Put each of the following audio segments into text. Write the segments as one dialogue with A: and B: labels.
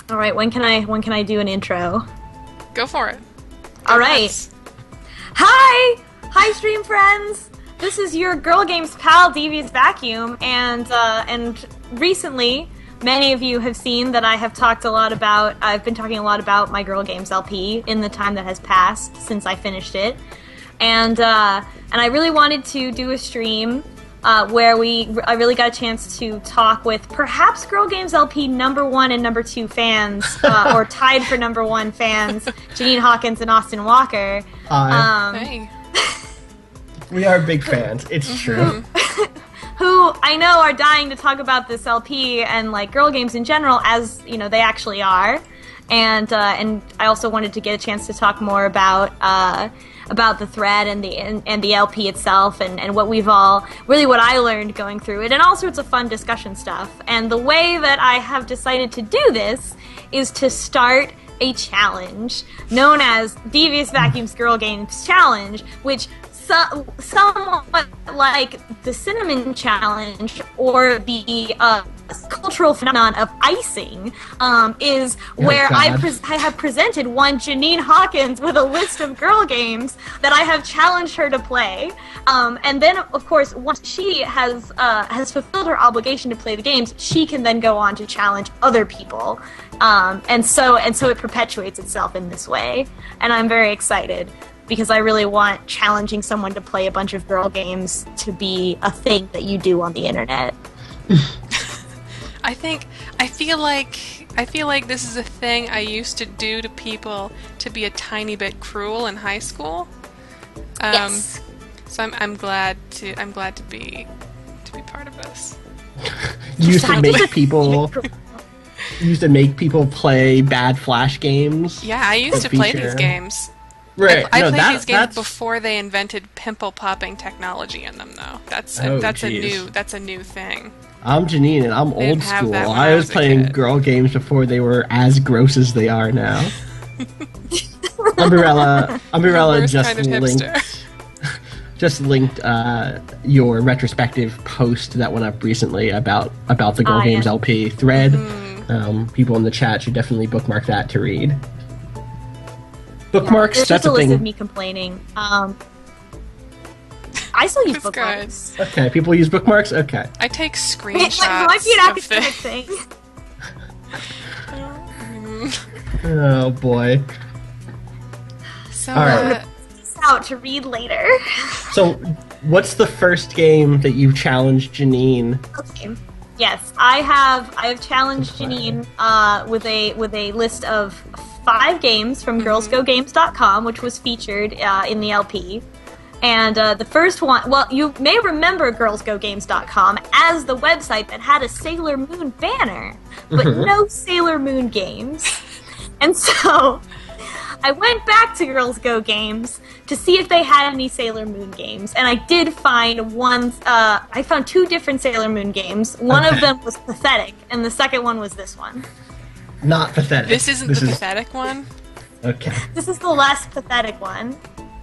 A: All right, when can I do an intro?
B: Go for it.
A: All right. Hi, stream friends. This is your Girl Games pal, DVacuum, and recently, many of you have seen that I've been talking a lot about my Girl Games LP in the time that has passed since I finished it, and I really wanted to do a stream where I really got a chance to talk with perhaps Girl Games LP #1 and #2 fans, or tied for #1 fans, Janine Hawkins and Austin Walker.
B: Hey.
C: We are big fans, it's true.
A: Who I know are dying to talk about this LP and like girl games in general, as you know they actually are, and I also wanted to get a chance to talk more about the thread and the LP itself and what what I learned going through it, and all sorts of fun discussion stuff. And the way that I have decided to do this is to start a challenge known as DVacuum's Girl Games Challenge, which somewhat like the Cinnamon Challenge or the cultural phenomenon of icing is where I have presented one Janine Hawkins with a list of girl games that I have challenged her to play, and then of course once she has fulfilled her obligation to play the games, she can then go on to challenge other people, and so it perpetuates itself in this way, and I'm very excited because I really want challenging someone to play a bunch of girl games to be a thing that you do on the internet.
B: I feel like this is a thing I used to do to people to be a tiny bit cruel in high school.
A: Yes.
B: So I'm glad to be part of this.
C: You used to make people play bad Flash games.
B: Yeah, I used to play these games.
C: Right.
B: I played these games before they invented pimple popping technology in them, though. That's a new thing.
C: I'm Janine, and I'm old school. I was playing girl games before they were as gross as they are now. Umbrella just linked your retrospective post that went up recently about the Girl Games LP thread. Mm-hmm. People in the chat should definitely bookmark that to read. Bookmarks,
A: there's
C: that's
A: just a list
C: thing.
A: of me complaining. I still use bookmarks.
C: Okay, people use bookmarks? Okay.
B: I take screenshots.
A: It might be an academic thing.
C: Oh boy.
B: So,
C: all right.
A: I'm gonna put this out to read later.
C: So, what's the first game that you challenged Janine?
A: Okay. Yes, I have challenged Janine with a list of 5 games from girlsgogames.com, which was featured in the LP. And the first one, well, you may remember girlsgogames.com as the website that had a Sailor Moon banner, but no Sailor Moon games. And so I went back to Girls Go Games to see if they had any Sailor Moon games, and I did find one. I found 2 different Sailor Moon games. One of them was pathetic, and the second one was this one.
C: Not pathetic.
B: This isn't the pathetic one?
C: Okay.
A: This is the less pathetic one.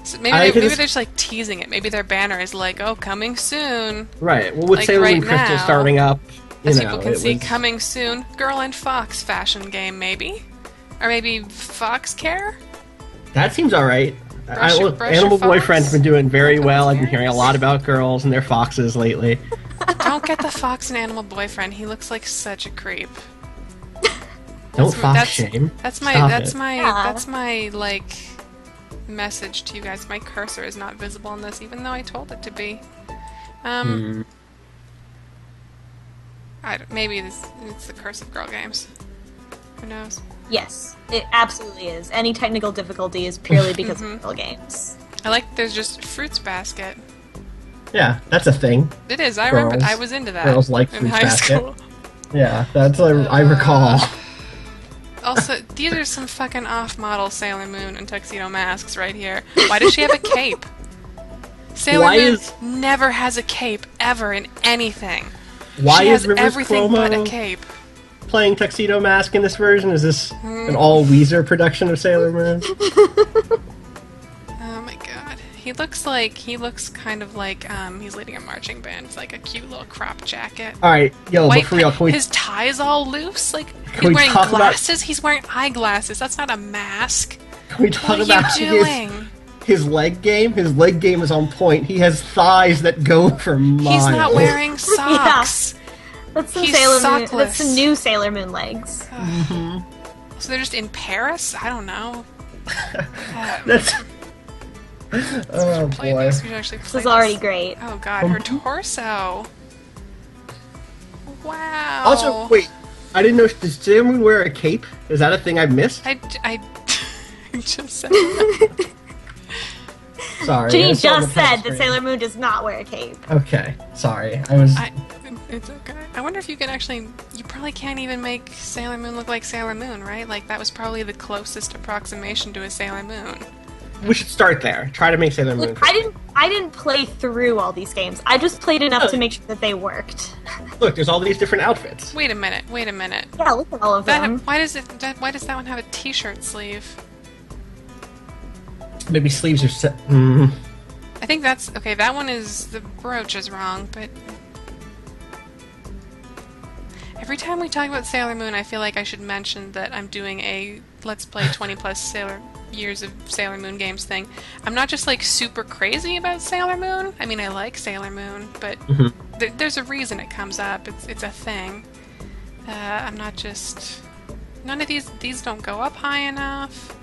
B: So maybe they're just like teasing it. Maybe their banner is like, "Oh, coming soon."
C: Right. Well, with
B: like
C: Sailor Moon
B: right
C: Crystal
B: now,
C: starting up,
B: people can see coming soon. Girl and Fox fashion game, maybe, or maybe Fox Care.
C: That seems all right.
B: Brush
C: Animal
B: your
C: Boyfriend's
B: fox?
C: been doing very well. I've been hearing a lot about girls and their foxes lately.
B: Don't get the Fox and Animal Boyfriend. He looks like such a creep.
C: Don't fox shame.
B: That's my like message to you guys. My cursor is not visible in this, even though I told it to be. Maybe it's the curse of girl games. Who knows?
A: Yes, it absolutely is. Any technical difficulty is purely because of girl games.
B: I like there's just Fruits Basket.
C: Yeah, that's a thing.
B: It is. I remember. I was into that.
C: Girls like
B: in
C: Fruits
B: high
C: Basket.
B: school.
C: Yeah, that's what I recall.
B: Also, these are some fucking off-model Sailor Moon and tuxedo masks right here. Why does she have a cape? Sailor Moon never has a cape ever in anything.
C: Why
B: she has
C: is Rivers
B: everything
C: Cuomo
B: but a cape.
C: playing Tuxedo Mask in this version? Is this an all Weezer production of Sailor Moon?
B: Oh my god. He looks kind of like he's leading a marching band. It's like a cute little crop jacket.
C: All right, yo, but for real,
B: his tie's all loose. Like he's wearing glasses. He's wearing eyeglasses. That's not a mask.
C: Can we talk
B: what are you doing?
C: His leg game? His leg game is on point. He has thighs that go for miles.
B: He's not wearing socks.
A: Yeah. That's some Sailor Moon. That's some new Sailor Moon legs.
B: So they're just in Paris? I don't know.
C: That's. Oh boy.
A: This is already great.
B: Oh god, her torso. Wow.
C: Also, wait. I didn't know. Does Sailor Moon wear a cape? Is that a thing I've missed?
B: I just said that.
C: Sorry.
A: Janine just said that Sailor Moon does not wear a cape.
C: Okay. Sorry.
B: It's okay. I wonder if you can actually... You probably can't even make Sailor Moon look like Sailor Moon, right? Like, that was probably the closest approximation to a Sailor Moon.
C: We should start there. Try to make Sailor Moon.
A: Look, I didn't play through all these games. I just played enough to make sure that they worked.
C: Look, there's all these different outfits.
B: Wait a minute.
A: Yeah, look at all of them.
B: Why does that one have a t-shirt sleeve?
C: Maybe sleeves are set.
B: I think that's... Okay, that one is... The brooch is wrong, but... Every time we talk about Sailor Moon, I feel like I should mention that I'm doing a Let's Play 20-plus years of Sailor Moon games thing. I'm not just, like, super crazy about Sailor Moon. I mean, I like Sailor Moon, but there's a reason it comes up. It's a thing. I'm not just... None of these don't go up high enough.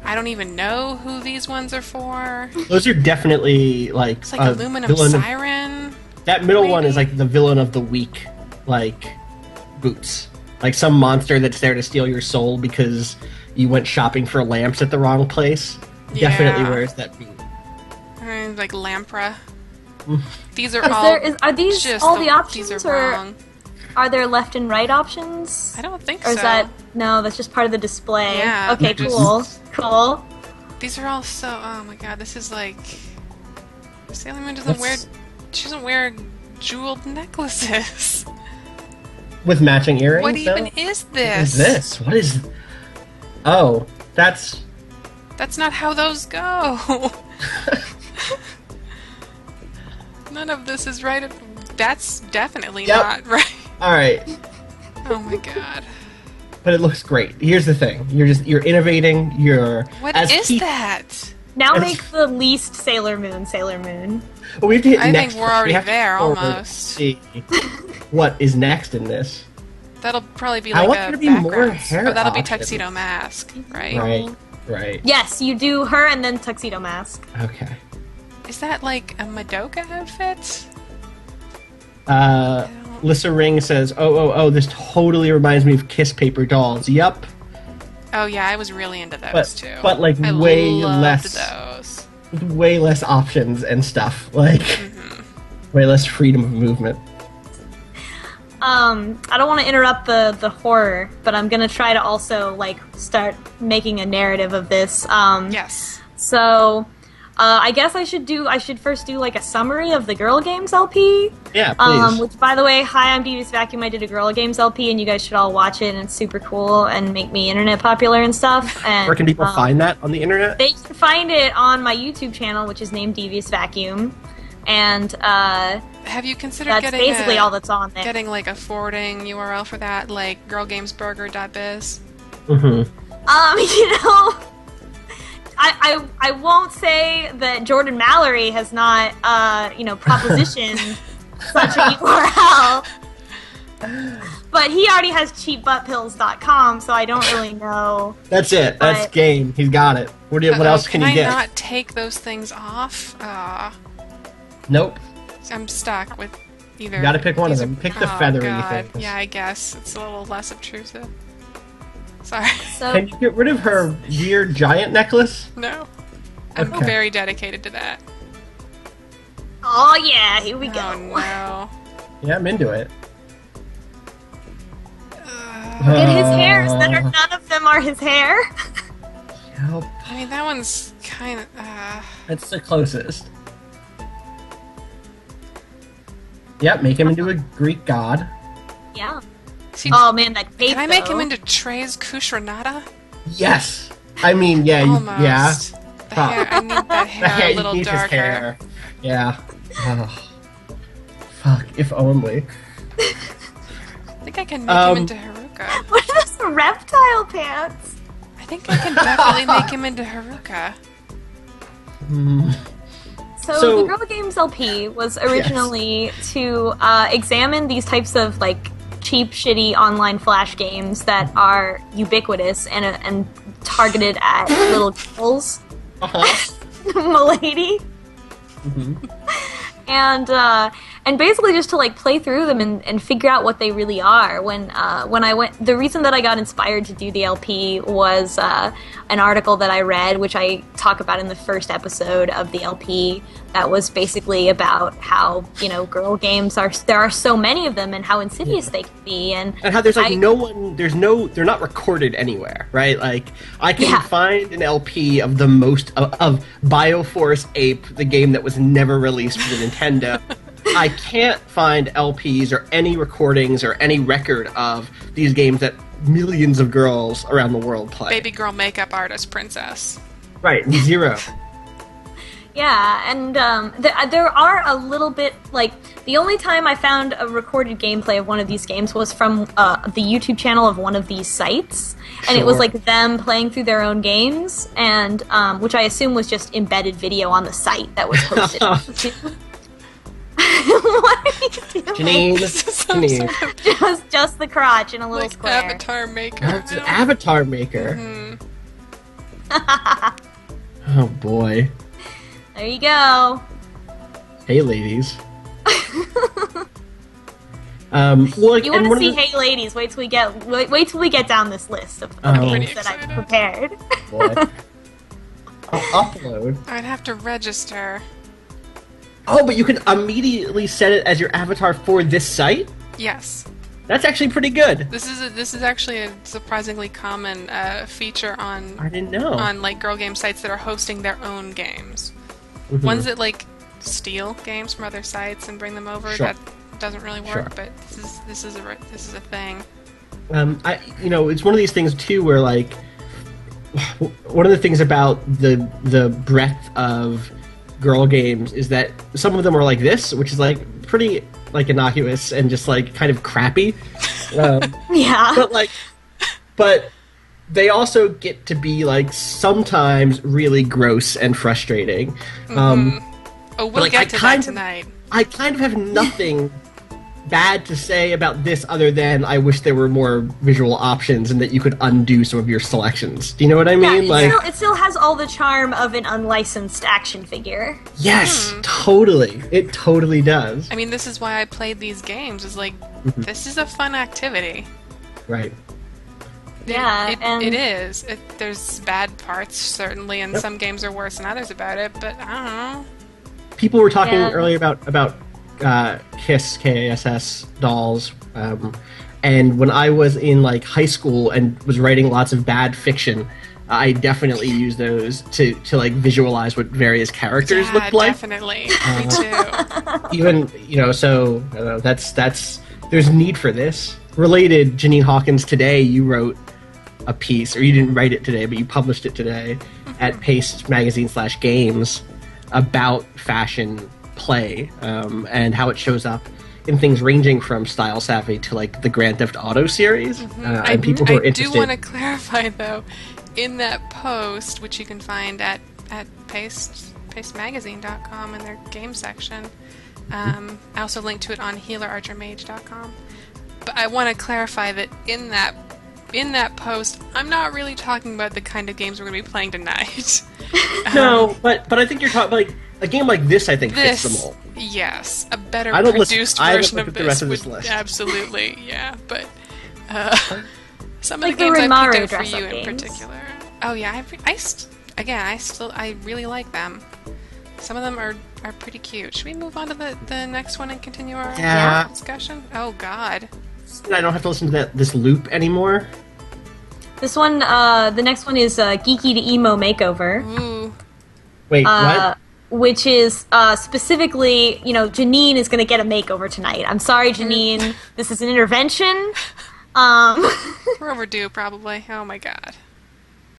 B: I don't even know who these ones are for.
C: Those are definitely, like...
B: It's like Aluminum Siren.
C: That middle
B: maybe?
C: one is, like, the villain of the week. Like... Boots. Like some monster that's there to steal your soul because you went shopping for lamps at the wrong place.
B: Yeah.
C: Definitely wears that boot.
B: Like Lampra. These are all...
A: Are these
B: just
A: all the options,
B: these are wrong.
A: Are there left and right options?
B: I don't think
A: so. Or is that... No, that's just part of the display.
B: Yeah.
A: Okay, cool. Cool.
B: These are all so... Oh my god, this is like... Sailor Moon doesn't wear... She doesn't wear jeweled necklaces.
C: With matching earrings?
B: What even is this?
C: What is this? What is... Oh, that's...
B: That's not how those go. None of this is right. That's definitely not right.
C: Alright.
B: Oh my god.
C: But it looks great. Here's the thing. You're innovating,
B: What is that?
A: Now make the least Sailor Moon Sailor Moon.
C: Well, we have to hit
B: I
C: next.
B: think we're already there,
C: almost. See what is next in this.
B: That'll probably be like a background. Oh, that'll be Tuxedo Mask, right?
C: Right.
A: Yes, you do her and then Tuxedo Mask.
C: Okay.
B: Is that like a Madoka outfit?
C: Lissa Ring says, oh, this totally reminds me of Kiss Paper Dolls. Yup.
B: Oh yeah, I was really into those too.
C: But like
B: I
C: way
B: loved
C: less those. Way less options and stuff. Like way less freedom of movement.
A: I don't want to interrupt the horror, but I'm gonna try to also like start making a narrative of this.
B: Yes.
A: So, I guess I should first do like a summary of the Girl Games LP.
C: Yeah, please.
A: Which, by the way, hi, I'm DVacuum. I did a Girl Games LP, and you guys should all watch it. And it's super cool and make me internet popular and stuff. And
C: where can people find that on the internet?
A: They can find it on my YouTube channel, which is named DVacuum. And
B: have you considered
A: that's
B: getting
A: basically all that's on there?
B: Getting like a forwarding URL for that, like girlgamesburger.biz?
A: You know, I won't say that Jordan Mallory has not propositioned such a URL, but he already has cheapbuttpills.com, so I don't really know.
C: That's it. That's game. He's got it. What else can you get?
B: Can I not take those things off?
C: Nope.
B: I'm stuck with either.
C: You gotta pick one of them. Pick the feathery thing.
B: Yeah, I guess. It's a little less obtrusive. Sorry.
A: So,
C: can you get rid of her weird giant necklace?
B: No. I'm very dedicated to that.
A: Oh yeah, here we go.
B: Oh no.
C: Yeah, I'm into it.
A: Look at his hairs. None of them are his hair.
C: Yep.
B: I mean, that one's kind of...
C: That's the closest. Yep, make him into a Greek god.
A: Yeah. Oh man, that cape.
B: Can I make him into Trey's Kushranada?
C: Yes. I mean, yeah,
B: Almost.
C: yeah.
B: The hair, I need that hair a little darker. His hair.
C: Yeah. Oh. Fuck, if only.
B: I think I can make him into Haruka.
A: What are those reptile pants?
B: I think I can definitely make him into Haruka.
A: So the Girl Games LP was originally to examine these types of like cheap, shitty online flash games that are ubiquitous and targeted at little girls. Milady. And basically just to like play through them and figure out what they really are. When I went, the reason that I got inspired to do the LP was an article that I read, which I talk about in the first episode of the LP. That was basically about how, you know, girl games there are so many of them and how insidious they can be, and
C: how there's like they're not recorded anywhere, right? Like I can find an LP of the most of Bioforce Ape, the game that was never released for the Nintendo. I can't find LPs or any recordings or any record of these games that millions of girls around the world play.
B: Baby girl makeup artist princess.
C: Right, zero.
A: Yeah, and there are a little bit, like, the only time I found a recorded gameplay of one of these games was from the YouTube channel of one of these sites, and it was like them playing through their own games, and which I assume was just embedded video on the site that was posted on YouTube. What are you doing?
C: Janine.
A: Just the crotch in a little
B: like
A: square.
B: Avatar Maker.
C: It's an Avatar Maker. Oh boy.
A: There you go.
C: Hey, ladies.
A: Well, you want to see Hey Ladies? Wait till we get down this list of games that I've prepared.
C: Boy. I'll upload.
B: I'd have to register.
C: Oh, but you can immediately set it as your avatar for this site?
B: Yes.
C: That's actually pretty good.
B: This is actually a surprisingly common feature on
C: I didn't know.
B: On like girl game sites that are hosting their own games. Ones that like steal games from other sites and bring them over.
C: Sure.
B: That doesn't really work, but this is a thing.
C: It's one of these things too where like one of the things about the breadth of girl games is that some of them are like this, which is like pretty like innocuous and just like kind of crappy.
A: Yeah.
C: But they also get to be like sometimes really gross and frustrating.
B: We'll get to that tonight.
C: I kind of have nothing bad to say about this other than I wish there were more visual options and that you could undo some of your selections. Do you know what I mean?
A: Yeah, it still has all the charm of an unlicensed action figure.
C: Yes, totally. It totally does.
B: I mean, this is why I played these games. Is like, this is a fun activity.
C: Right.
A: Yeah,
B: it is. There's bad parts, certainly, and some games are worse than others about it, but I don't know.
C: People were talking earlier about KISS dolls, and when I was in like high school and was writing lots of bad fiction, I definitely used those to like visualize what various characters looked like.
B: Definitely, me too.
C: Even so that's there's need for this. Related, Janine Hawkins, today you wrote a piece, or you didn't write it today, but you published it today at Paste Magazine/Games about fashion play and how it shows up in things ranging from Style Savvy to like the Grand Theft Auto series. And people who are interested.
B: I do want to clarify though, in that post, which you can find at pastemagazine.com in their game section, I also linked to it on healerarchermage.com. But I want to clarify that in that post, I'm not really talking about the kind of games we're going to be playing tonight.
C: No, but I think you're talking like a game like this. I think fits them all.
B: Yes, a better produced version of
C: the rest of
B: would
C: this list.
B: Absolutely, yeah. But some of
A: like
B: the games I picked out for you
A: games.
B: in particular. Oh yeah, I really like them. Some of them are pretty cute. Should we move on to the next one and continue our discussion? Oh God.
C: I don't have to listen to this loop anymore.
A: This one, the next one is Geeky to Emo Makeover.
B: Ooh.
C: Wait, what?
A: Which is specifically, Janine is going to get a makeover tonight. I'm sorry, Janine. This is an intervention.
B: We're overdue, probably. Oh my God.